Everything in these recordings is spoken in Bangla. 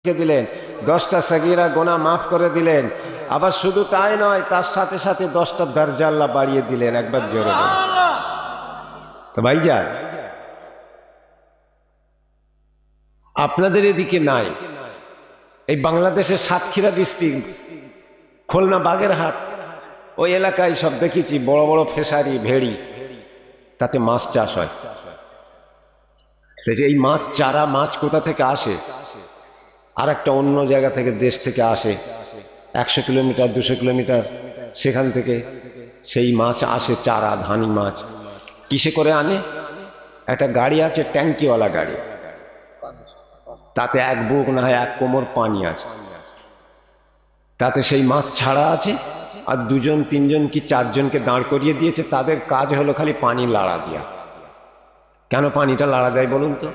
দিলেন, 10টা সগীরা গুনাহ মাফ করে দিলেন। আবার শুধু তাই নয়, তার সাথে সাথে 10টা দরজা আল্লাহ বাড়িয়ে দিলেন। একবার জোরে বলুন। তো ভাইজান, আপনাদের এদিকে নাই, এই বাংলাদেশের সাতক্ষীরা ডিস্ট্রিক্ট, খুলনা বাগেরহাট, ওই এলাকায় সব দেখেছি বড় বড় ফিশারি, ভেড়ি, তাতে মাছ চাষ হয়। এই মাছ, চারা মাছ কোথা থেকে আসে? আর একটা অন্য জায়গা থেকে, দেশ থেকে আসে, 100 কিলোমিটার 200 কিলোমিটার, সেখান থেকে সেই মাছ আসে, চারা, ধানি মাছ। কিসে করে আনে? একটা গাড়ি আছে, ট্যাঙ্কিওয়ালা গাড়ি, তাতে এক বুক না হয় 1 কোমর পানি আছে, তাতে সেই মাছ ছাড়া আছে। আর 2জন 3জন কি 4জনকে দাঁড় করিয়ে দিয়েছে, তাদের কাজ হলো খালি পানি লাড়া দেওয়া। কেন পানিটা লাড়া দেয় বলুন তো?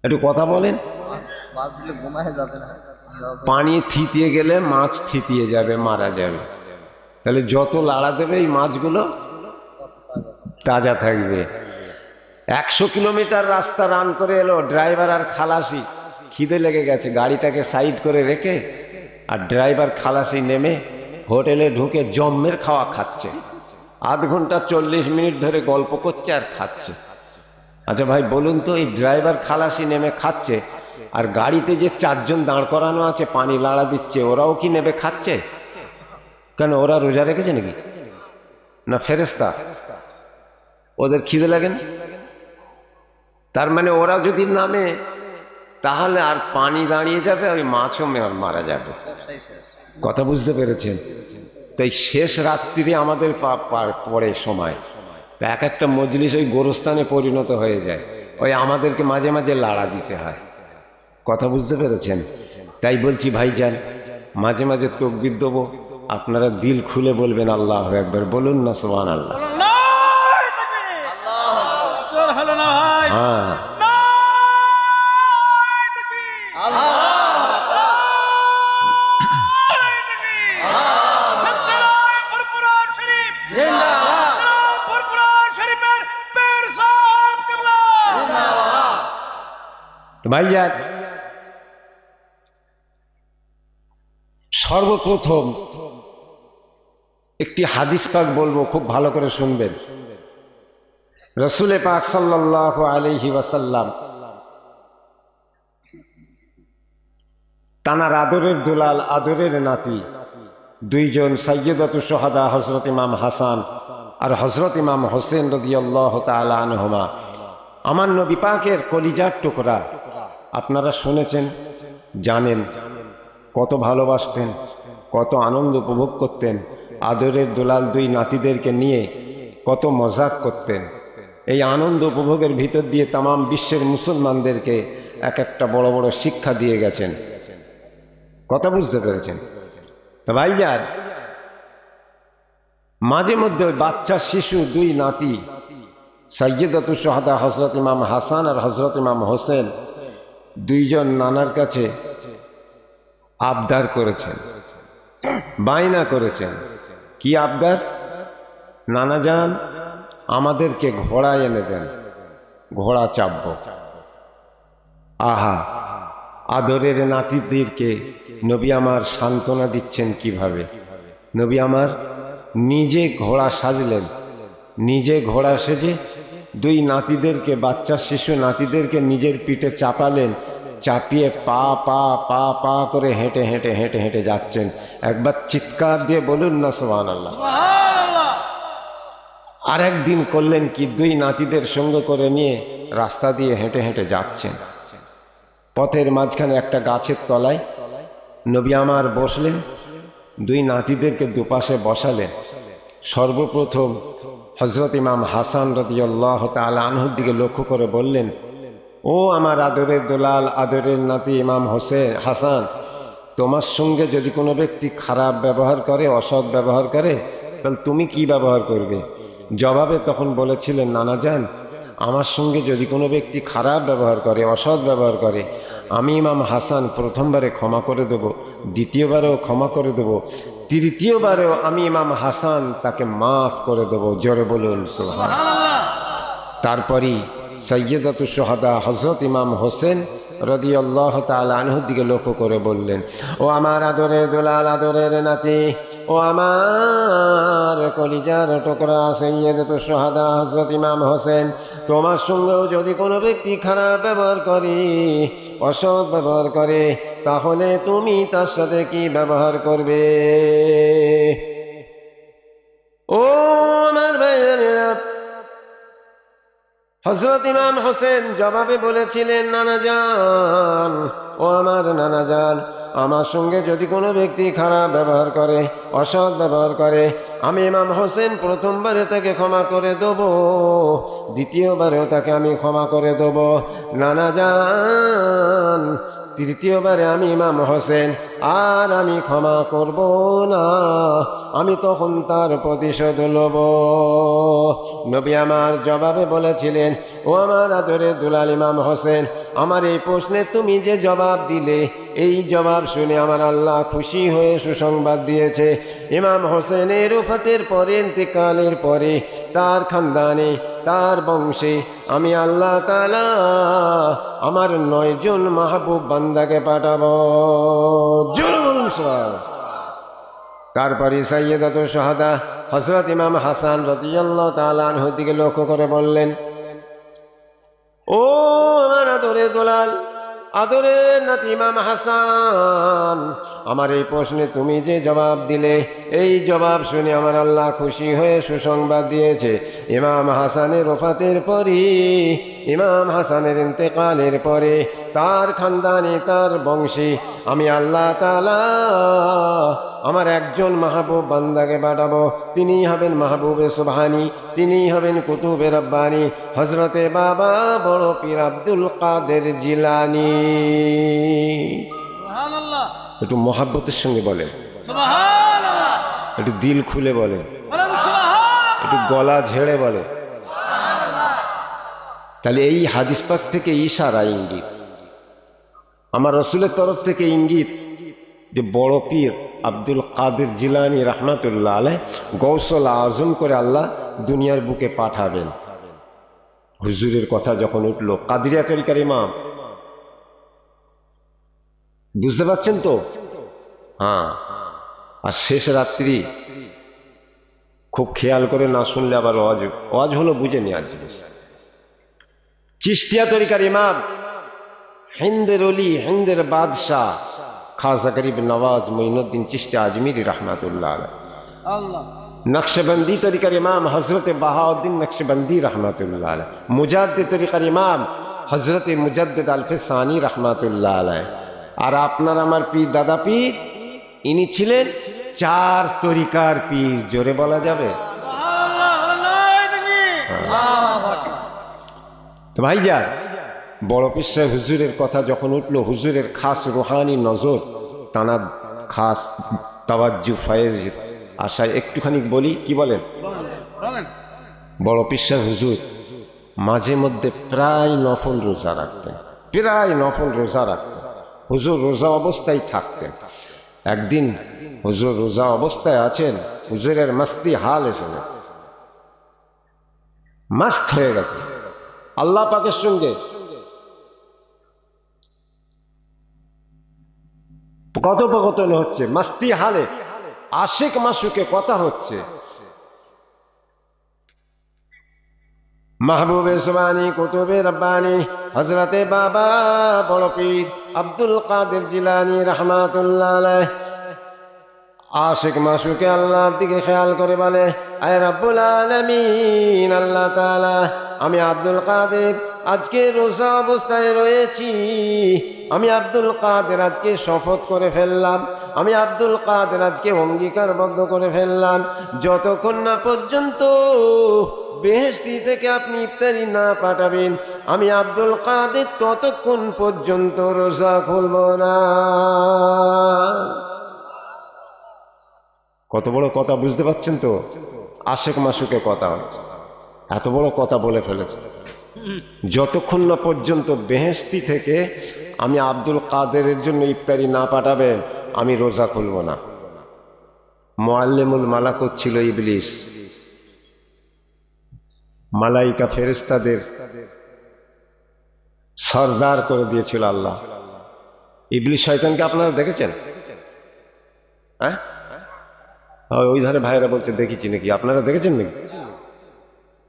একটু কথা বলেন। পানি থিতিয়ে গেলে মাছ থিতিয়ে যাবে, মারা যাবে। তাহলে যত লাড়া দেবে এই মাছগুলো তাজা থাকবে। 100 কিলোমিটার রাস্তা রান করে এলো ড্রাইভার আর খালাসি, খিদে লেগে গেছে, গাড়িটাকে সাইড করে রেখে আর ড্রাইভার খালাসি নেমে হোটেলে ঢুকে জম্মের খাওয়া খাচ্ছে। আধ ঘন্টা 40 মিনিট ধরে গল্প করছে আর খাচ্ছে। আচ্ছা ভাই বলুন তো, এই ড্রাইভার খালাসি নেমে খাচ্ছে, আর গাড়িতে যে 4জন দাঁড় করানো আছে পানি লাড়া দিচ্ছে, ওরাও কি নেবে খাচ্ছে? কেন, ওরা রোজা রেখেছে নাকি? না ফেরেশতা? ওদের খিদে লাগেন? তার মানে ওরা যদি নামে তাহলে আর পানি দাঁড়িয়ে যাবে, ওই মাছও মারা যাবে। কথা বুঝতে পেরেছেন? তাই শেষ রাত্রিরে আমাদের পরে সময় তা এক একটা মজলিস ওই গোরস্থানে পরিণত হয়ে যায়, ওই আমাদেরকে মাঝে মাঝে লাড়া দিতে হয়। কথা বুঝতে পেরেছেন? তাই বলছি ভাইজান, মাঝে মাঝে তাকবীর দেবো, আপনারা দিল খুলে বলবেন আল্লাহু আকবার, বলুন না সুবহানাল্লাহ। হ্যাঁ, ভাইজান সর্বপ্রথম একটি হাদিস পাক বলবো, খুব ভালো করে শুনবেন। রাসূল পাক সাল্লাল্লাহু আলাইহি ওয়াসাল্লাম তানার আদরের দুলাল, আদরের নাতি, 2জন সাইয়্যিদাতুশ শুহাদা হযরত ইমাম হাসান আর হযরত ইমাম হোসেন রাদিয়াল্লাহু তাআলা আনহুমা, আমার নবী পাকের কলিজার টুকরা। আপনারা শুনেছেন, জানেন কত ভালোবাসতেন, কত আনন্দ উপভোগ করতেন, আদরের দুলাল 2 নাতিদেরকে নিয়ে কত মজাক করতেন। এই আনন্দ উপভোগের ভিতর দিয়ে তামাম বিশ্বের মুসলমানদেরকে এক একটা বড় বড় শিক্ষা দিয়ে গেছেন। কথা বুঝতে পেরেছেন? তো ভাইজান, মাঝে মধ্যে ওই বাচ্চা শিশু 2 নাতি সাইয়্যিদাতুশ শুহাদা হযরত ইমাম হাসান আর হযরত ইমাম হোসেন 2জন নানার কাছে আবদার করেছেন, বায়না করেছেন। কি আবদার? নানা যান, আমাদেরকে ঘোড়া এনে দেন, ঘোড়া চাপব। আহা, আদরের নাতিদেরকে নবী আমার সান্ত্বনা দিচ্ছেন কিভাবে। নবী আমার নিজে ঘোড়া সাজলেন, নিজে ঘোড়া সেজে 2 নাতিদেরকে, বাচ্চা শিশু নাতিদেরকে নিজের পিঠে চাপালেন, চাপিয়ে পা পা পা পা করে হেঁটে হেঁটে হেঁটে হেঁটে যাচ্ছেন। একবার চিৎকার দিয়ে বলুন না সুবহানাল্লাহ। আর একদিন করলেন কি, 2 নাতিদের সঙ্গে করে নিয়ে রাস্তা দিয়ে হেঁটে হেঁটে যাচ্ছেন। পথের মাঝখানে একটা গাছের তলায় নবী আমার বসলেন, 2 নাতিদেরকে দুপাশে বসালেন। সর্বপ্রথম হযরত ইমাম হাসান রাদিয়াল্লাহু তাআলা আনহুর দিকে লক্ষ্য করে বললেন, ও আমার আদরের দুলাল, আদরের নাতি ইমাম হাসান, তোমার সঙ্গে যদি কোনো ব্যক্তি খারাপ ব্যবহার করে, অসৎ ব্যবহার করে, তাহলে তুমি কি ব্যবহার করবে? জবাবে তখন বলেছিলেন, নানা যান, আমার সঙ্গে যদি কোনো ব্যক্তি খারাপ ব্যবহার করে, অসৎ ব্যবহার করে, আমি ইমাম হাসান প্রথমবারে ক্ষমা করে দেব, দ্বিতীয়বারেও ক্ষমা করে দেব, তৃতীয়বারেও আমি ইমাম হাসান তাকে মাফ করে দেব। জোরে বলুন সুবহানাল্লাহ। তারপরই সৈয়দাতুশ শুহাদা হযরত ইমাম হোসেন রাদিয়াল্লাহু তাআলা আনহুর দিকে লক্ষ্য করে বললেন, ও আমার আদরের দুলাল, আদরের নাতি, ও আমার কলিজার টুকরা সৈয়দাতুশ শুহাদা হযরত ইমাম হোসেন, তোমার সঙ্গেও যদি কোনো ব্যক্তি খারাপ ব্যবহার করে, অসৎ ব্যবহার করে, তাহলে তুমি তার সাথে কি ব্যবহার করবে? ও আমার ভাইয়েরা, হযরত ইমাম হোসেন জবাবে বলেছিলেন, নানা জান, ও আমার নানা জান, আমার সঙ্গে যদি কোনো ব্যক্তি খারাপ ব্যবহার করে, অসৎ ব্যবহার করে, আমি ইমাম হোসেন প্রথমবারে তাকে ক্ষমা করে দেব, দ্বিতীয়বারেও তাকে আমি ক্ষমা করে দেব, নানা জান, তৃতীয়বারে আমি ইমাম হোসেন আর আমি ক্ষমা করব না, আমি তখন তার প্রতিশোধ নেব। নবী আমার জবাবে বলেছিলেন, ও আমার আদরের দুলাল ইমাম হোসেন, আমার এই প্রশ্নে তুমি যে জবাব দিলে, এই জবাব শুনে আমার আল্লাহ খুশি হয়ে সুসংবাদ দিয়েছে। ইমাম হোসেনের ওফাতের পরে, ইন্তেকালের পরে, তার খানদানে, তার বংশে আমি আল্লাহ তাআলা আমার 9 জন মাহবুব বান্দাকে পাঠাবো। তারপরে সাইয়্যিদাতুশ শুহাদা হযরত ইমাম হাসান রাদিয়াল্লাহু তাআলা আনহুর দিকে লক্ষ্য করে বললেন, ও আমার আদরের দুলাল, আদরের নাতি ইমাম হাসান, আমার এই প্রশ্নে তুমি যে জবাব দিলে, এই জবাব শুনে আমার আল্লাহ খুশি হয়ে সুসংবাদ দিয়েছে। ইমাম হাসানের ওফাতের পরে, ইমাম হাসানের ইন্তেকালের পরে, তার খানদানে, তার বংশে আমি আল্লাহ তাআলা আমার একজন মাহবুব বান্দাকে পাঠাবো। তিনিই হবেন মাহবুবে সুবহানি, তিনিই হবেন কুতুবে রব্বানি, হযরতে বাবা বড় পীর আব্দুল কাদের জিলানী। সুবহানাল্লাহ। একটু মহাব্বতের সঙ্গে বলেন সুবহানাল্লাহ, একটু দিল খুলে বলেন সুবহানাল্লাহ, একটু গলা ঝেড়ে বলেন সুবহানাল্লাহ। তাহলে এই হাদিস পাক থেকে ইশারা, ইঙ্গিত, আমার রাসূলের তরফ থেকে ইঙ্গিত যে বড় পীর আব্দুল কাদের জিলানী রাহমাতুল্লাহ আলাইহ গৌসুল আজম করে আল্লাহ দুনিয়ার বুকে পাঠাবেন। হুজুরের কথা যখন উঠলো, কাদরিয়া তরিকার ইমাম, বুঝতে পারছেন তো? হ্যাঁ। আর শেষ রাত্রি খুব খেয়াল করে না শুনলে আবার ওয়াজ হলো বুঝে নেওয়ার জিনিস। চিশতিয়া তরিকার ইমাম, হিন্দের অলি, হিন্দের বাদশাহ খাজা গরিব নওয়াজ মুঈনুদ্দিন চিশতি আজমিরি রাহমাতুল্লাহ আলাইহ। নকশবন্দি তরিকার ইমাম হযরত বাহাউদ্দিন নকশবন্দি রাহমাতুল্লাহ আলাইহ। মুজাদ্দিদ তরিকার ইমাম হযরত মুজাদ্দিদ আলফে সানি রাহমাতুল্লাহ আলাইহ। আর আপনার আমার পীর, দাদা পীর, ইনি ছিলেন 4 তরিকার পীর। জোরে বলা যাবে? তো ভাইজান, বড় পীর সাহেব হুজুরের কথা যখন উঠলো, হুজুরের খাস রুহানি নজর, তানার খাস তাওয়াজ্জু, ফয়েজ আশায় একটুখানি বলি, কি বলেন? বড় পীর সাহেব হুজুর মাঝে মধ্যে প্রায় নফল রোজা রাখতেন, প্রায় নফল রোজা রাখতেন। হুজুর রোজা অবস্থায় থাকতেন। একদিন হুজুর রোজা অবস্থায় আছেন, হুজুরের মাস্তি হাল এসে গেছে, মাস্ত হয়ে গেছে, আল্লাহ পাকের সঙ্গে কথোপকথন হচ্ছে, মাস্তি হালে আশিক মাসুকে কথা হচ্ছে। মাহবুবে সুবহানি, কুতুবে রব্বানি, হযরতে বাবা বড় পীর আব্দুল কাদের জিলানী রাহমাতুল্লাহ আলাইহ আশিক মাসুকে আল্লাহর দিকে খেয়াল করে বলে, আয় রব্বুল আলামিন, আল্লাহ তাআলা, আমি আব্দুল কাদের আজকে রোজা অবস্থায় রয়েছি, আমি আব্দুল কাদের আজকে শপথ করে ফেললাম, আমি আব্দুল কাদের আজকে অঙ্গীকারবদ্ধ করে ফেললাম, যতক্ষণ না পর্যন্ত বেহেশতি থেকে আপনি ইফতারি না পাঠাবেন, আমি আব্দুল কাদের ততক্ষণ পর্যন্ত রোজা খুলব না। কত বড় কথা, বুঝতে পারছেন তো? আশিক মাসুকে কথা হচ্ছে, এত বড় কথা বলে ফেলেছে, যতক্ষণ না পর্যন্ত বেহেশতি থেকে আমি আব্দুল কাদেরের জন্য ইফতারি না পাঠাবেন, আমি রোজা খুলব না। মুআল্লিমুল মালাকুত ছিল ইবলিস, মালাইকা ফেরেশতাদের সরদার করে দিয়েছিল আল্লাহ। ইবলিস শয়তানকে আপনারা দেখেছেন? হ্যাঁ, ওই ধারে ভাইরা বলছে দেখেছি নাকি, আপনারা দেখেছেন নাকি?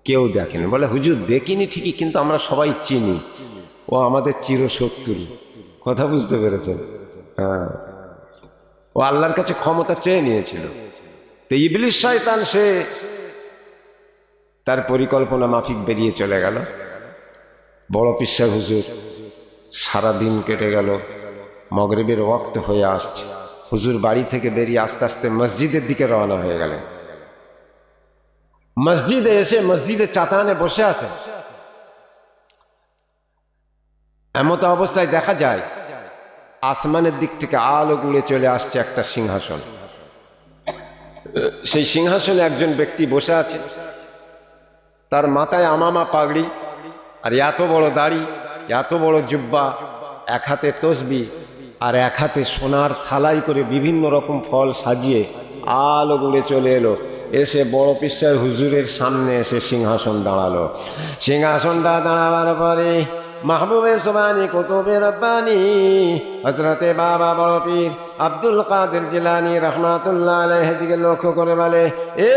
কেউ দেখেনি। বলে হুজুর দেখিনি ঠিকই, কিন্তু আমরা সবাই চিনি, ও আমাদের চিরশত্রু। কথা বুঝতে পেরেছেন? হ্যাঁ, ও আল্লাহর কাছে ক্ষমতা চেয়ে নিয়েছিল। তো ইবলিস শয়তান সে তার পরিকল্পনা মাফিক বেরিয়ে চলে গেল। বড় পীর সাহেব হুজুর সারাদিন কেটে গেল, মাগরিবের ওয়াক্ত হয়ে আসছে। হুজুর বাড়ি থেকে বেরিয়ে আস্তে আস্তে মসজিদের দিকে রওনা হয়ে গেলেন। মসজিদে এসে মসজিদে চাতানে বসে আছেন। এমত অবস্থায় দেখা যায় আসমানের দিক থেকে আলো গুড়ে চলে আসছে একটা সিংহাসন। সেই সিংহাসনে একজন ব্যক্তি বসে আছে, তার মাথায় আমামা পাগড়ি, আর এত বড় দাড়ি, এত বড় জুব্বা, এক হাতে তসবি আর এক হাতে সোনার থালাই করে বিভিন্ন রকম ফল সাজিয়ে আলো গুড়ে চলে এলো। এসে বড় পীর সাহেব হুজুরের সামনে এসে সিংহাসন দাঁড়ালো। সিংহাসনটা দাঁড়াবার পরে মাহবুবে সুবহানি কুতুবে রব্বানি হযরতে বাবা বড় পীর আব্দুল কাদের জিলানী রাহমাতুল্লাহ আলাইহির দিকে লক্ষ্য করে বলে, এ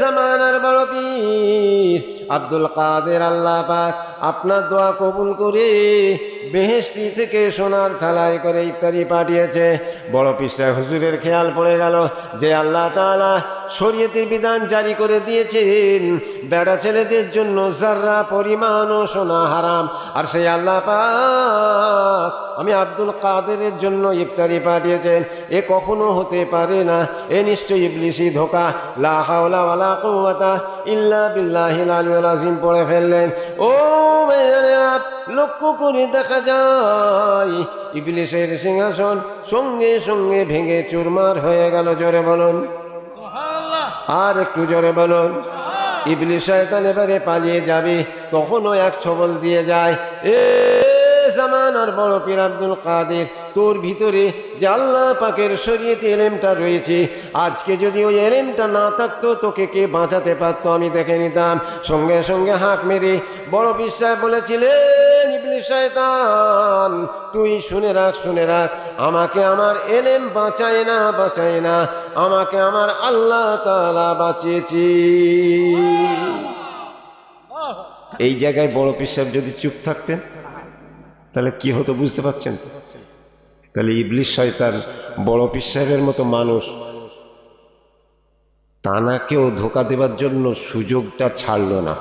জামানার বড় পীর আব্দুল কাদের, আল্লাহ পাক আপনার দোয়া কবুল করে বেহেশতি থেকে সোনার থালায় করে ইফতারি পাঠিয়েছে। বড় পীর সাহেব হুজুরের খেয়াল পড়ে গেল যে আল্লাহ তাআলা শরীয়তের বিধান জারি করে দিয়েছেন, বেড়া ছেলেদের জন্য যাররা পরিমাণও সোনা হারাম, আর সেই আল্লাহ পাক আমি আব্দুল কাদেরের জন্য ইফতারি পাঠিয়েছেন। এ কখনো হতে পারে না, এ নিশ্চয়ই ইবলিসি ধোঁকা। লা হাওলা ওয়ালা কুওয়াতা ইল্লা বিল্লাহিল আলিয়্যিল আযীম পড়ে ফেললেন। ও ভাইয়েরা, লক্ষ্য করে দেখা যায় ইবলিসের সিংহাসন সঙ্গে সঙ্গে ভেঙে চুরমার হয়ে গেল। জোরে বলুন সুবহানাল্লাহ, আর একটু জোরে বলুন। ইবলিস শয়তান এবারে পালিয়ে যাবে, তখনও এক ছবল দিয়ে যায়, এ জামানার বড় পীর আব্দুল কাদের, তোর ভিতরে যে আল্লাহ পাকের শরীয়তে ইলমটা রয়েছে, আজকে যদি ওই ইলমটা না থাকতো তোকে কে বাঁচাতে পারতো আমি দেখে নিতাম। সঙ্গে সঙ্গে হাঁক মেরে বড় পীর সাহেব বলেছিলেন, ইবলিস শয়তান তুই শুনে রাখ, শুনে রাখ, আমাকে আমার ইলম বাঁচায় না, বাঁচায় না, আমাকে আমার আল্লাহ তাআলা বাঁচিয়েছি। এই জায়গায় বড় পীর সাহেব যদি চুপ থাকতেন তাহলে কি হতো বুঝতে পারছেন তো? তাহলে ইবলিস শয়তান বড় পীর সাহেবের মতো মানুষ, তানাকেও ধোঁকা দেবার জন্য সুযোগটা ছাড়লো না,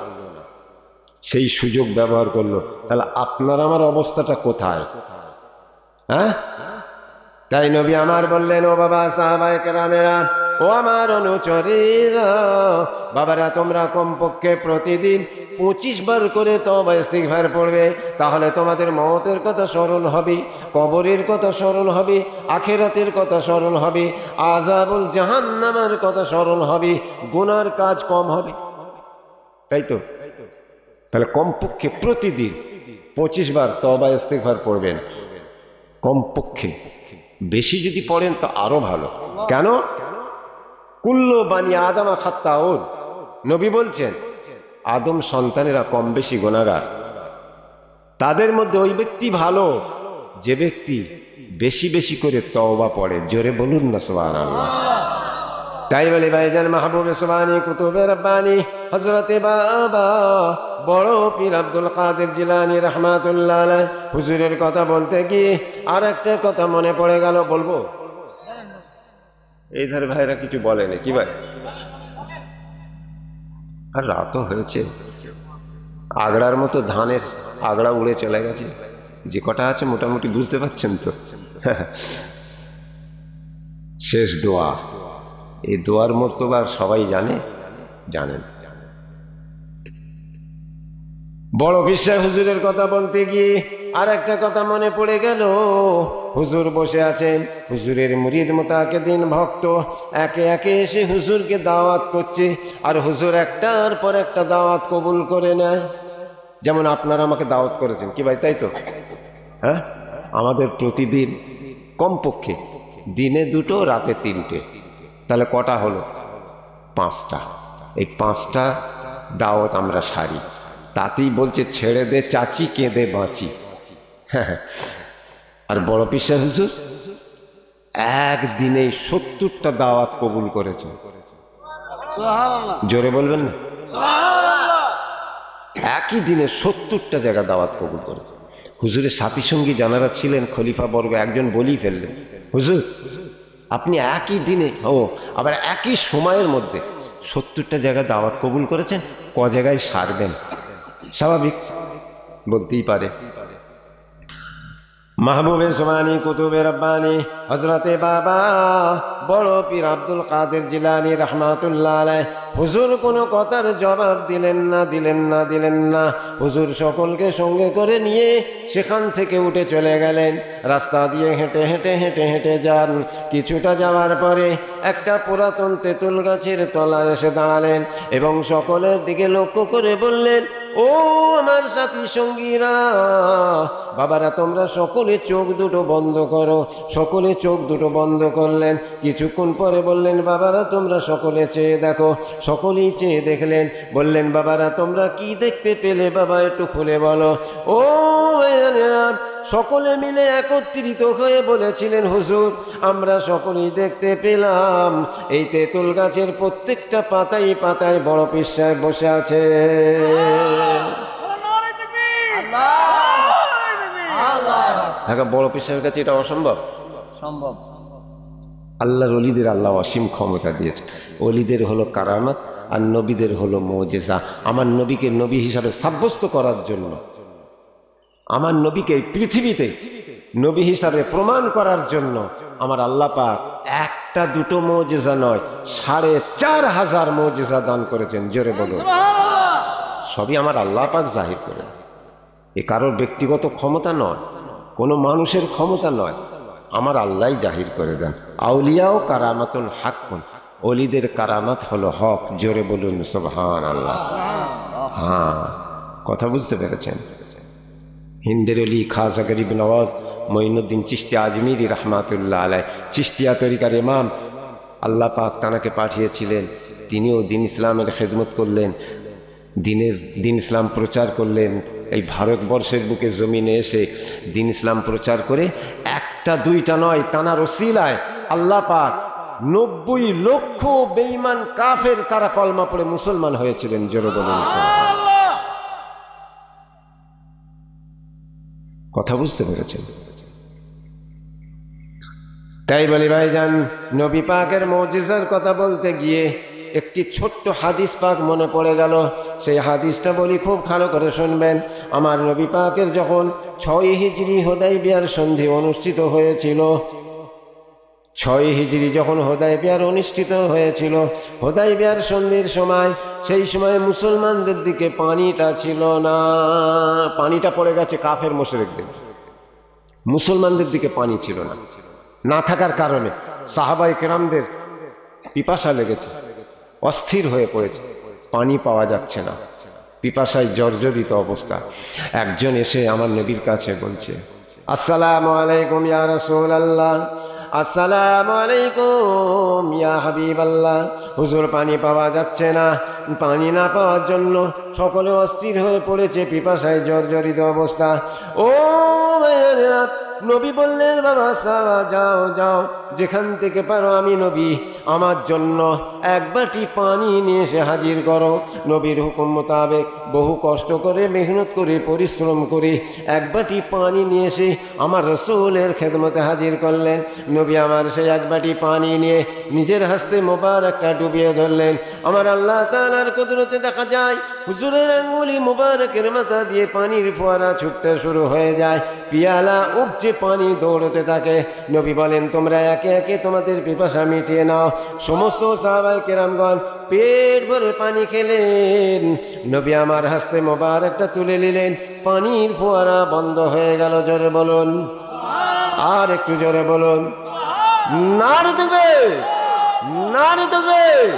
সেই সুযোগ ব্যবহার করলো। তাহলে আপনার আমার অবস্থাটা কোথায়? হ্যাঁ, তাই নবী আমার বললেন, ও বাবা সাহাবায়ে কেরামেরা, ও আমার অনুচরেরা, বাবারা তোমরা কমপক্ষে প্রতিদিন 25 বার করে তওবা ইস্তিগফার পড়বে, তাহলে তোমাদের মওতের কথা স্মরণ হবে, কবরের কথা স্মরণ হবে, আখিরাতের কথা স্মরণ হবে, আযাবুল জাহান্নামের কথা স্মরণ হবে, গুনার কাজ কম হবে। তাই তো? তাহলে কমপক্ষে প্রতিদিন 25 বার তওবা ইস্তিগফার পড়বেন কমপক্ষে। বেশি যদি পড়েন তো আরো ভালো। কেন? কুল্লু বানি আদম খাত্তাউন, নবী বলছেন আদম সন্তানেরা কম বেশি গুনাহগার। তাদের মধ্যে ওই ব্যক্তি ভালো যে ব্যক্তি বেশি বেশি করে তওবা পড়ে। জোরে বলুন না সুবহানাল্লাহ। তাই বলে ভাইজান মাহবুবে সুবহানি কুতুবে রব্বানি হযরতে বাবা বড় পীর আব্দুল কাদের জিলানী রাহমাতুল্লাহ আলাইহি হুজুরের কথা বলতে গিয়ে আর একটা কথা মনে পড়ে গেল, বলবো? এই ধারে ভাইরা কিছু বলেনি কি ভাই? আর রাতও হয়েছে, আগড়ার মতো ধানের আগড়া উড়ে চলে গেছে। যে কটা আছে মোটামুটি বুঝতে পারছেন তো? শেষ দোয়া, এই দোয়ার মর্তবা সবাই জানেন। বড় পীর সাহেব হুজুরের কথা বলতে গিয়ে আর একটা কথা মনে পড়ে গেল। হুজুর বসে আছেন, হুজুরের মুরিদ মুতাকিদিন ভক্ত একে একে এসে হুজুরকে দাওয়াত করছে, আর হুজুর একটার পর একটা দাওয়াত কবুল করে নেয়। যেমন আপনারা আমাকে দাওয়াত করেছেন কি ভাই, তাই তো? হ্যাঁ, আমাদের প্রতিদিন কমপক্ষে দিনে 2, রাতে 3টে, তাহলে কটা হলো? 5টা। এই 5টা দাওয়াত আমরা সারি। তাতেই বলছে ছেড়ে দে চাচি, কেঁদে বাঁচি। আর বড় পীর সাহেব হুজুর একদিনেই 70টা দাওয়াত কবুল করেছে। জোরে বলবেন না? একই দিনে 70টা জায়গা দাওয়াত কবুল করেছে। হুজুরের সাথী সঙ্গী যারা ছিলেন খলিফা বর্গ একজন বলেই ফেললেন, হুজুর আপনি একই দিনে আবার একই সময়ের মধ্যে 70টা জায়গা দাওয়াত কবুল করেছেন, ক জায়গায় সারবেন? স্বাভাবিক বলতেই পারে। মাহবুবে সুমানি কুতুবে রব্বানি হযরতে বাবা বড় পীর আব্দুল কাদের জিলানী রাহমাতুল্লাহ আলাইহি হুজুর কোনো কথার জবাব দিলেন না। হুজুর সকলকে সঙ্গে করে নিয়ে সেখান থেকে উঠে চলে গেলেন। রাস্তা দিয়ে হেঁটে যান। কিছুটা যাওয়ার পরে একটা পুরাতন তেঁতুল গাছের তলায় এসে দাঁড়ালেন এবং সকলের দিকে লক্ষ্য করে বললেন, ও আমার সাথী সঙ্গীরা, বাবারা তোমরা সকলে চোখ দুটো বন্ধ করো। সকলে চোখ দুটো বন্ধ করলেন। কিছুক্ষণ পরে বললেন, বাবারা তোমরা সকলে চেয়ে দেখো। সকলেই চেয়ে দেখলেন। বললেন, বাবারা তোমরা কি দেখতে পেলে বাবা একটু খুলে বলো। ও সকলে মিলে একত্রিত হয়ে বলেছিলেন, হুজুর আমরা সকলেই দেখতে পেলাম এই তেঁতুল গাছের প্রত্যেকটা পাতায় পাতায় বড় পীর সাহেব বসে আছে। বড় পীর সাহেবের কাছে এটা অসম্ভব? সম্ভব। আল্লাহর ওলিদের আল্লাহ অসীম ক্ষমতা দিয়েছে। ওলিদের হলো কারামাত আর নবীদের হলো মুজিজা। আমার নবীকে নবী হিসাবে সাব্যস্ত করার জন্য, আমার নবীকে পৃথিবীতে নবী হিসাবে প্রমাণ করার জন্য আমার আল্লাহ পাক একটা দুটো মুজিজা নয় 4500 মুজিজা দান করেছেন। জোরে বলুন। সবই আমার আল্লাহ পাক জাহির করে। এ কারোর ব্যক্তিগত ক্ষমতা নয়, কোনো মানুষের ক্ষমতা নয়, আমার আল্লাহ জাহির করে দেন। আউলিয়াও কারামাতুল হাক্কুন, ওলিদের কারামাত হলো হক। জোরে বলুন সুবহানাল্লাহ। হ্যাঁ, কথা বুঝতে পেরেছেন? হিন্দের অলি খাজা গরিব নওয়াজ মঈনুদ্দিন চিশতি আজমিরি রহমাতুল্লাহ আলাই, চিশতিয়া তরিকার ইমাম, আল্লাহ পাক তানাকে পাঠিয়েছিলেন। তিনিও দিন ইসলামের খেদমত করলেন, দিন ইসলাম প্রচার করলেন। এই ভারতবর্ষের বুকে জমিনে এসে দিন ইসলাম প্রচার করে একটা দুইটা নয়, তানার ওসিলায় আল্লাহ পাক 90 লক্ষ বেঈমান কাফের তারা কলমা পড়ে মুসলমান হয়েছিলেন। জোরে বলুন। কথা বুঝতে পেরেছেন? তাই বলি ভাইজান, নবী পাকের মুজিজার কথা বলতে গিয়ে একটি ছোট্ট হাদিস পাক মনে পড়ে গেল। সেই হাদিসটা বলি, খুব ভালো করে শুনবেন। আমার নবী পাকের যখন 6 হিজরি হুদায়বিয়ার সন্ধি অনুষ্ঠিত হয়েছিল, 6 হিজরি যখন হুদায়বিয়ার অনুষ্ঠিত হয়েছিল, হুদায়বিয়ার সন্ধির সময়, সেই সময় মুসলমানদের দিকে পানিটা ছিল না। পানিটা পড়ে গেছে কাফের মুশরিকদের, মুসলমানদের দিকে পানি ছিল না। না থাকার কারণে সাহাবায়ে কেরামদের পিপাসা লেগেছে, অস্থির হয়ে পড়েছে, পানি পাওয়া যাচ্ছে না, পিপাসায় জর্জরিত অবস্থা। একজন এসে আমার নবীর কাছে বলছে, আসসালামু আলাইকুম ইয়া রাসূলুল্লাহ, আসসালামু আলাইকুম ইয়া হাবিবাল্লাহ। হুজুর পানি পাওয়া যাচ্ছে না। পানি না পাওয়ার জন্য সকলে অস্থির হয়ে পড়েছে, পিপাসায় জর্জরিত অবস্থা। ও নবী বললেন, বাবা সারা যাও যাও, যেখান থেকে পারো আমি নবী আমার জন্য এক বাটি পানি নিয়ে এসে হাজির করো। নবীর হুকুম মোতাবেক বহু কষ্ট করে, মেহনত করে, পরিশ্রম করে এক বাটি পানি নিয়ে এসে আমার রাসূলের খেদমতে হাজির করলেন। নবী আমার সেই এক বাটি পানি নিয়ে নিজের হস্তে মোবারকটা ডুবিয়ে ধরলেন। আমার আল্লাহ তাআলার কুদরতে দেখা যায় হুজুরের আঙ্গুলি মোবারকের মাথা দিয়ে পানির ফোয়ারা ছুটতে শুরু হয়ে যায়, পিয়ালা উপচে পানি দৌড়তে থাকে। নবী বলেন, তোমরা একে একে তোমাদের পিপাসা মিটিয়ে নাও। সমস্ত সাহাবায়ে কেরামগণ পেট ভরে পানি খেলেন। নবী আমার হস্তে মোবারকটা তুলে নিলেন, পানির ফোয়ারা বন্ধ হয়ে গেল। জোরে বলুন, আর একটু জোরে বলুন। নারে তাকবীর, নারে তাকবীর।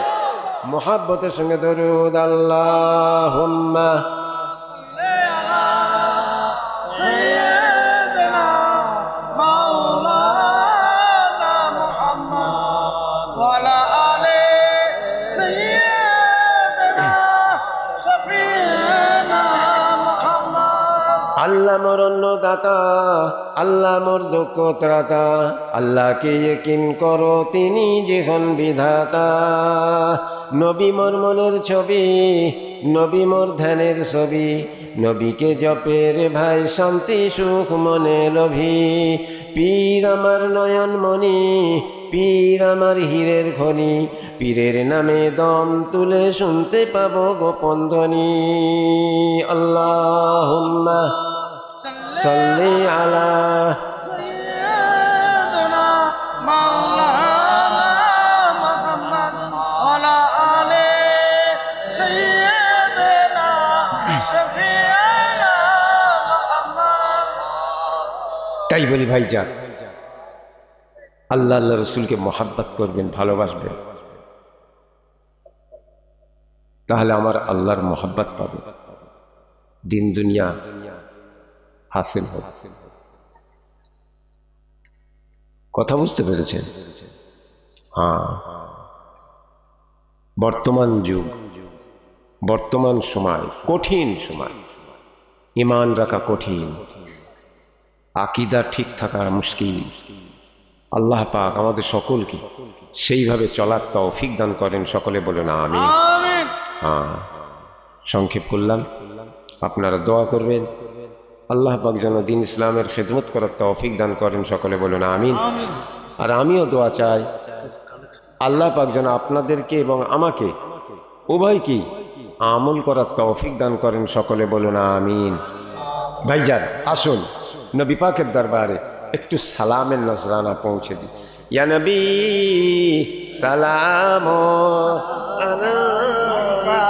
মুহাব্বতের সঙ্গে দরুদ। আল্লাহুম্মা আল্লাহ মোর অন্নদাতা, আল্লাহ মোর দুঃখ ত্রাতা, আল্লাহকে ইকিন করো তিনি যেখন বিধাতা। নবী মোর মনের ছবি, নবী মোর ধ্যানের ছবি, নবীকে জপে রে ভাই শান্তি সুখ মনে লভি। পীর আমার নয়ন মণি, পীর আমার হীরের খনি, পীরের নামে দম তুলে শুনতে পাবো গোপন ধ্বনি। আল্লাহুম্মা সাল্লি আলা সাইয়্যিদিনা মাওলানা মুহাম্মদ ওয়া আলা আলি সাইয়্যিদিনা শাফিঈনা মুহাম্মদ। তাই বলি ভাইজান, আল্লাহ আল্লাহ রসুলকে মহাব্বত করবেন, ভালোবাসবেন, তাহলে আমার আল্লাহর মহাব্বত পাবে, দিন দুনিয়া হাসিল হবে। কথা বুঝতে পেরেছেন? হ্যাঁ, বর্তমান যুগ, বর্তমান সময় কঠিন সময়, ঈমান রাখা কঠিন, আকীদা ঠিক থাকা মুশকিল। আল্লাহ পাক আমাদের সকলকে সেইভাবে চলার তৌফিক দান করেন, সকলে বলুন আমিন। হ্যাঁ, সংক্ষেপ করলাম, আপনারা দোয়া করবেন আল্লাহ পাক যেন দিন ইসলামের খেদমত করার তৌফিক দান করেন, সকলে বলুন আমিন। আর আমিও দোয়া চাই আল্লাহ পাক যেন আপনাদেরকে এবং আমাকে উভয়কেই আমল করার তৌফিক দান করেন, সকলে বলুন আমিন। ভাইজান আসুন নবী পাকের দরবারে একটু সালামের নজরানা পৌঁছে দিই। ইয়া নবী সালাম আলাইকা,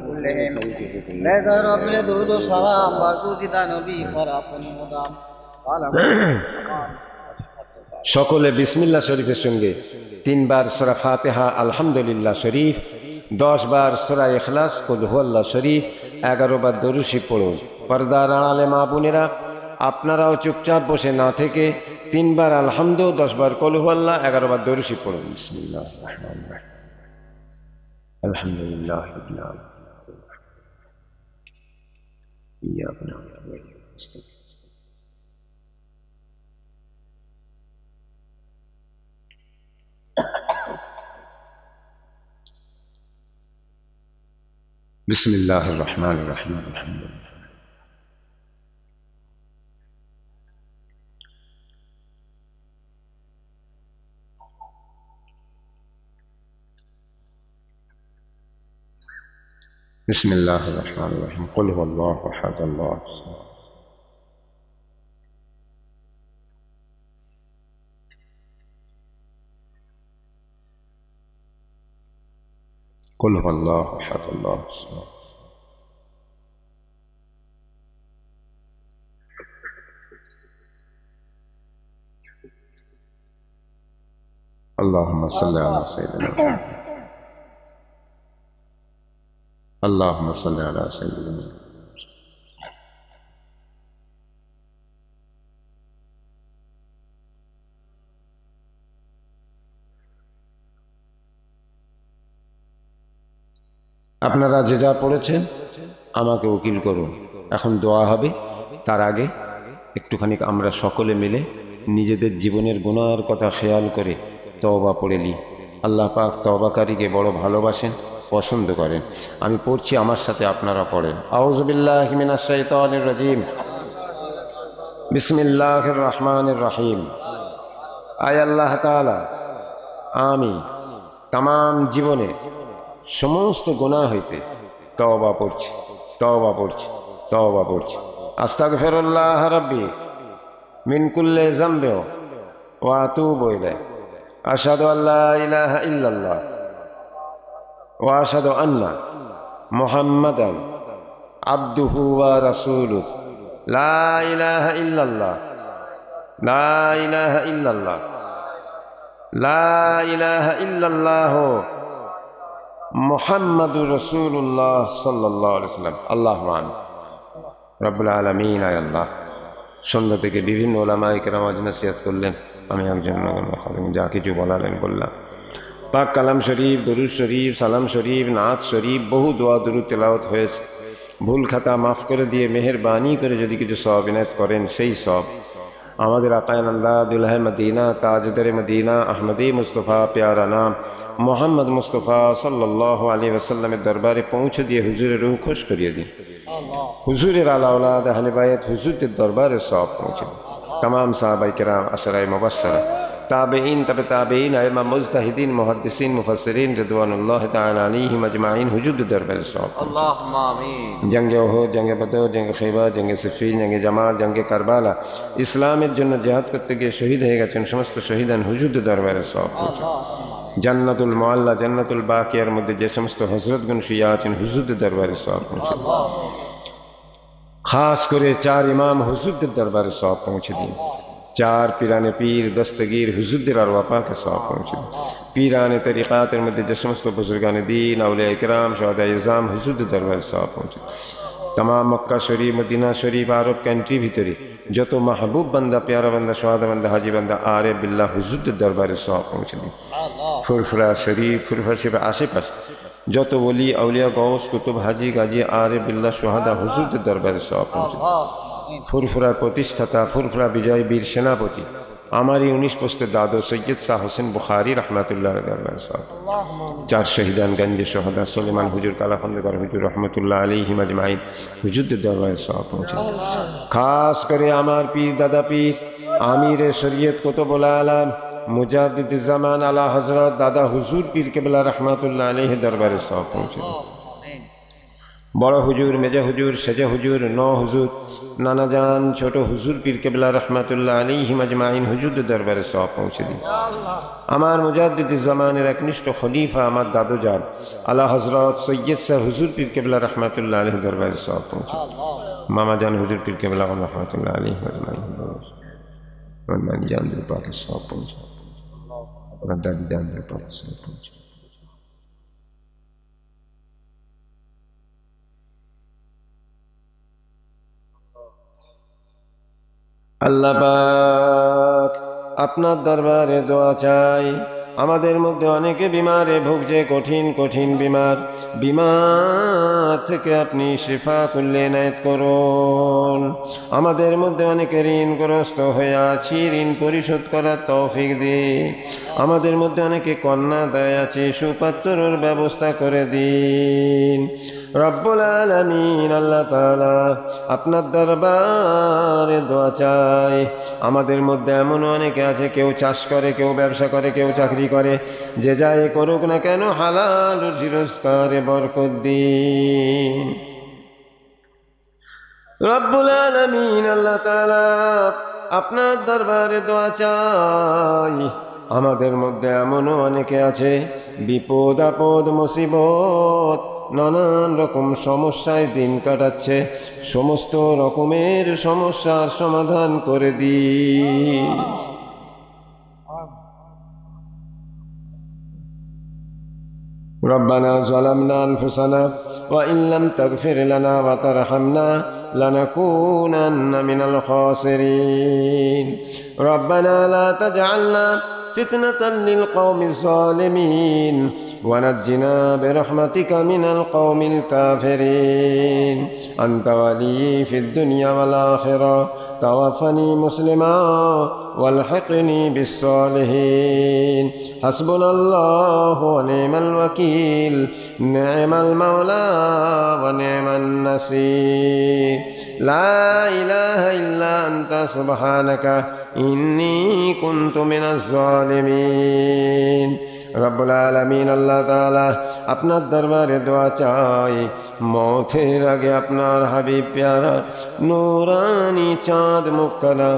كلهم لك رب الدود السلام بركوت نبي فرافني مدام قال সকলে বিসমিল্লাহ শরীফের সঙ্গে 3 বার সূরা ফাতিহা আলহামদুলিল্লাহ শরীফ, 10 বার সূরা ইখলাস কুল হুয়াল্লাহ শরীফ, 11 বার দরুদ শরীফ পড়ুন। পর্দার আড়ালে মা বোনেরা, আপনারাও চুপচাপ বসে না থেকে 3 বার আলহামদু, 10 বার কুল হুয়াল্লাহ, 11 বার দরুদ শরীফ পড়ুন। বিসমিল্লাহির রহমানির রহিম। আলহামদুলিল্লাহি রাব্বিল আলামিন। ইয়াকা না'বুদু ওয়া ইyyaka নাস্তাঈন। بسم الله الرحمن الرحيم. الحمد لله. بسم الله الرحمن الرحيم. قل هو الله احد الله الصمد. قل هو الله احد الله الصمد. اللهم صل على سيدنا محمد. اللهم صل على سيدنا محمد. আপনারা যে যা পড়েছেন আমাকে উকিল করুন। এখন দোয়া হবে, তার আগে একটুখানি আমরা সকলে মিলে নিজেদের জীবনের গুনার কথা খেয়াল করে তওবা পড়ে নিই। আল্লাহ পাক তওবাকারীকে বড় ভালোবাসেন, পছন্দ করেন। আমি পড়ছি, আমার সাথে আপনারা পড়েন। আউযু বিল্লাহি মিনাশ শাইতানির রাজিম। বিসমিল্লাহির রহমানির রহিম। আয় আল্লাহ তাআলা, আমি তামাম জীবনে সমস্ত গুনাহ হইতে তওবা পড়ছি, তওবা পড়ছি, তওবা পড়ছি। আস্তাগফিরুল্লাহ রাব্বি মিন কুল্লি যামবি ওয়া আতুবু ইলাইহি। আশহাদু আল্লা ইলাহা ইল্লাল্লাহ ওয়া আশহাদু আন্না মুহাম্মাদান আবদুহু ওয়া রাসূলুহু। লা ইলাহা ইল্লাল্লাহ, লা ইলাহা ইল্লাল্লাহ, লা ইলাহা ইল্লাল্লাহ মুহাম্মাদুর রাসূলুল্লাহ সাল্লাল্লাহু আলাইহি ওয়াসাল্লাম। আল্লাহুম্মা আমিন। রব্বুল আলামিন। আয় আল্লাহ, সন্ধ্যা থেকে বিভিন্ন ওলামায়ে কেরাম ওয়াজ নসিহত করলেন, আমি একজন যা কিছু বলালেন বললাম। পাক কালাম শরীফ, দরুদ শরীফ, সালাম শরীফ, নাত শরীফ, বহু দোয়া দরুদ তেলাওয়াত হয়েছে। ভুল খাতা মাফ করে দিয়ে মেহেরবানি করে যদি কিছু সওয়াব ইনায়েত করেন, সেই সওয়াব আমাদের আকায়নাল্লাহ দুলহে মদিনা, তাজদারে মদিনা, আহমদী মুস্তফা প্যারা নাম মোহাম্মদ মুস্তফা সাল্লাল্লাহু আলাইহি ওয়াসাল্লামের দরবারে পৌঁছে দিয়ে হুজুরের রূহ খুশ করিয়ে দিন। হুজুরের আলা ওলাদ আহলে বাইত হুজুরদের দরবারে সওয়াব পৌঁছে দিন। तमाम साहबाए किराम, अशराए मुबश्शरा, ताबईन, तब ताबईन, आइम्मा मुज्तहिदीन, मुहद्दिसीन, मुफस्सिरीन रिदवानुल्लाह तआला अलैहिम अजमाइन हुजूद दरबार सौंप। अल्लाहुम्मा आमीन। जंगे उहुद, जंगे बदर, जंगे खैबर, जंगे सिफ़ीन, जंगे जमाल, जंगे करबाला, इस्लामेर जन्य जिहाद करते गिये शहीद हये गेছেন समस्त शहीदान हुजूद दरबारे सौंप। জান্নাতুল মুআল্লা, জান্নাতুল বাকিয়ার মধ্যে যে সমস্ত হযরতগণ শুয়ে আছেন হুজুর দরবারে সওয়াব পৌঁছে দিন। খাস করে 4 ইমাম হুজুরদের দরবারে সওয়াব পৌঁছে দিন। 4 পীরানে পীর দস্তগীর হুজুরদের আরওয়াহ পাকে সওয়াব পৌঁছে দিন। পীরানে তরিকাতের মধ্যে যে সমস্ত বুজুর্গানে দ্বীন, আউলিয়া ইকরাম, শুহাদায়ে ইজম হুজুরদের দরবারে সওয়াব পৌঁছে দিন। तमाम मक्का शरीफ, मदीना शरीफ, आरब कंट्री भीतरे जो तो महबूब बंदा, प्यारा बंदा, शुहादा बंदा, हाजी बंदा आरे बिल्ला हुजूर दरबारे सौंप पहुँचे दी। फुरफुरा शरीफ, फुरफुरा शरीफ आशे पास जो तो वली, अउलिया, गौस, कुतुब, हाजी, गाजी आरे बिल्ला, शुहादा हुजूर दरबारे सौंप पहुँचे दी। फुरफुरा प्रतिष्ठाता, फुरफुरा विजय वीर सेनापति हमारी 19 पोस्ते दादो सैयद शाह हुसैन बुखारी रहमतुल्लाह दरबार सौंप। 4 शहीदान गंज शुहदा सुलेमान हुजूर, काला खंदकार हुजूर रहमतुल्लाह अलैहिम अजमाइन हुजूर दरबार सौंप पहुँचे। खास करे हमार पीर दादा पीर आमिर शरीयत कुतुबुल आलम मुजाद्दिद ज़मान आला हजरत दादा हुजूर पीर क़िबला रहमतुल्लाह अलैहि दरबार सौंप पहुँचे। বড় হুজুর, মেজা হুজুর, সেজা হুজুর, হুজুর, নানাজান, ছোট হুজুর পীর কেবলা রহমাতুল্লাহ আলাইহিম আজমাইন হুজুরদের দরবারে সওয়াব পৌঁছে দিন। আমার মুজাদ্দিদুজ জামানের একনিষ্ঠ খলিফা আমার দাদুজান আলা হযরত সৈয়দ শাহ হুজুর পীর কেবলা রহমাতুল্লাহ আলাইহির দরবারে সওয়াব পৌঁছে দিন। মামাজান হুজুর পীর কেবলা রহমাতুল্লাহ আলাইহিম আজমাইন আমার নানি জানদের পাকে সওয়াব পৌঁছে, আমার দাদি জানদের পাকে সওয়াব পৌঁছে। আল্লাহ পাক আপনার দরবারে দোয়া চাই। আমাদের মধ্যে অনেকে বিমারে ভুগছে, কঠিন কঠিন বিমার থেকে আপনি শিফা করলে এনায়েত করুন। আমাদের মধ্যে অনেকে ঋণগ্রস্ত হয়ে আছি, ঋণ পরিশোধ করার তৌফিক দিন। আমাদের মধ্যে অনেকে কন্যা দায় আছে, সুপাত্রর ব্যবস্থা করে দিন। রব্বুল আলামিন আল্লাহ তাআলা আপনার দরবারে দোয়া চাই। আমাদের মধ্যে এমন অনেকে আছে, কেউ চাষ করে, কেউ ব্যবসা করে, কেউ চাকরি করে, যে যাই করুক না কেন হালাল রুজি রোজগারে বরকত দিন। রব্বুল আলামিন আল্লাহ তাআলা আপনার দরবারে দোয়া চাই। আমাদের মধ্যে এমনও অনেকে আছে বিপদ আপদ মুসিবত নানান রকম সমস্যায় দিন কাটাচ্ছে, সমস্ত রকমের সমস্যার সমাধান করে দিন। ربنا ظلمنا أنفسنا وإن لم تغفر لنا وترحمنا لنكونن من الخاسرين ربنا لا تجعلنا فتنة للقوم الظالمين ونجنا برحمتك من القوم الكافرين أنت ولي في الدنيا والآخرة توفني مسلما والحقني بالصالحين حسبنا الله ونعم الوكيل نعم المولى ونعم النصير لا إله إلا أنت سبحانك إني كنت من الظالمين রব্বুল আলামিন আল্লাহ তাআলা আপনার দরবারে দোয়া চাই, মওতের আগে আপনার হাবিব প্যারা নূরানি চাঁদ মুখখানা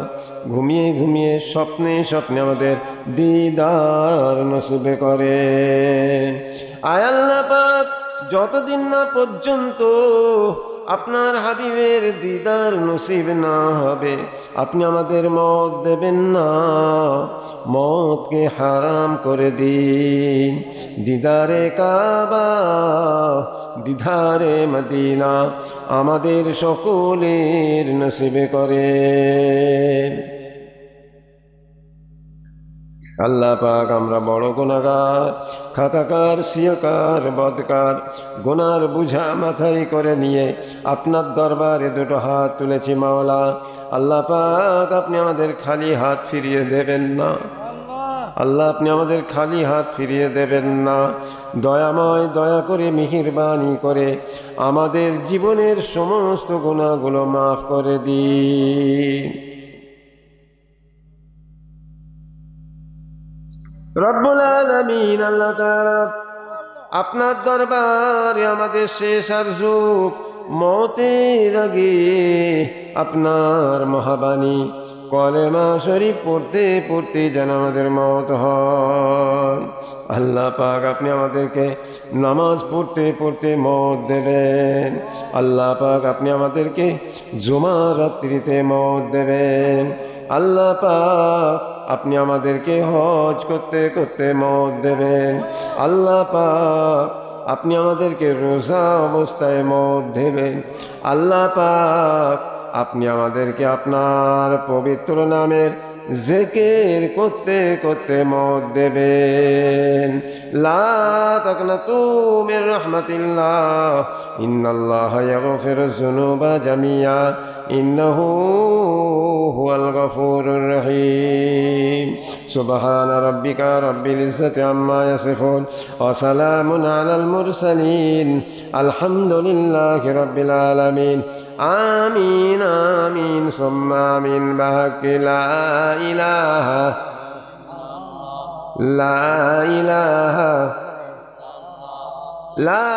ঘুমিয়ে ঘুমিয়ে স্বপ্নে স্বপ্নে আমাদের দিদার নসিব করেন। আয় আল্লাহ পাক, যতদিন না পর্যন্ত আপনার হাবিবের দিদার নসিব না হবে আপনি আমাদের মত দেবেন না। মতকে হারাম করে দিন। দিদারে কাবা দিদারে মদিনা আমাদের সকলের নসিবে করেন। আল্লাহ পাক, আমরা বড় গুনাহগার, খাতাকার, সিয়াকার, বদকার, গুনার বুঝা মাথায় করে নিয়ে আপনার দরবারে দুটো হাত তুলেছি মাওলা। আল্লাহ পাক, আপনি আমাদের খালি হাত ফিরিয়ে দেবেন না। আল্লাহ, আপনি আমাদের খালি হাত ফিরিয়ে দেবেন না। দয়াময়, দয়া করে মেহেরবানি করে আমাদের জীবনের সমস্ত গুনাহগুলো মাফ করে দিন। রব্বুল আলামিন আল্লাহ তাআলা আপনার দরবারে আমাদের শেষ আরজু মওতের আগে আপনার মহাবাণী কলেমা শরীফ পড়তে পড়তে যেন আমাদের মওত হয়। আল্লাহ পাক, আপনি আমাদেরকে নামাজ পড়তে পড়তে মওত দেবেন। আল্লাহ পাক, আপনি আমাদেরকে জুমা রাত্রিতে মওত দেবেন। আল্লাহ পাক, আপনি আমাদেরকে হজ করতে করতে মওত দেবেন। আল্লাহ পাক, আপনি আমাদেরকে রোজা অবস্থায় মওত দেবেন। আল্লাহ পাক, আপনি আমাদেরকে আপনার পবিত্র নামের জিকির করতে করতে মওত দেবেন। লা তাকনাতু মির রাহমাতিল্লাহ ইন্নাল্লাহা ইয়াগফিরুয যুনুবা জামিয়া ইন্নাহু হুয়াল গফুরুর রহিম। সুবহান রাব্বিকা রাব্বিল ইজ্জাতি আম্মা ইয়াসিফুন ওয়া সালামুন আলাল মুরসালিন আলহামদুলিল্লাহি রাব্বিল আলামিন। আমিন আমিন সুম্মা আমিন। বাহাক্কি লা ইলাহা লা ইলাহা লা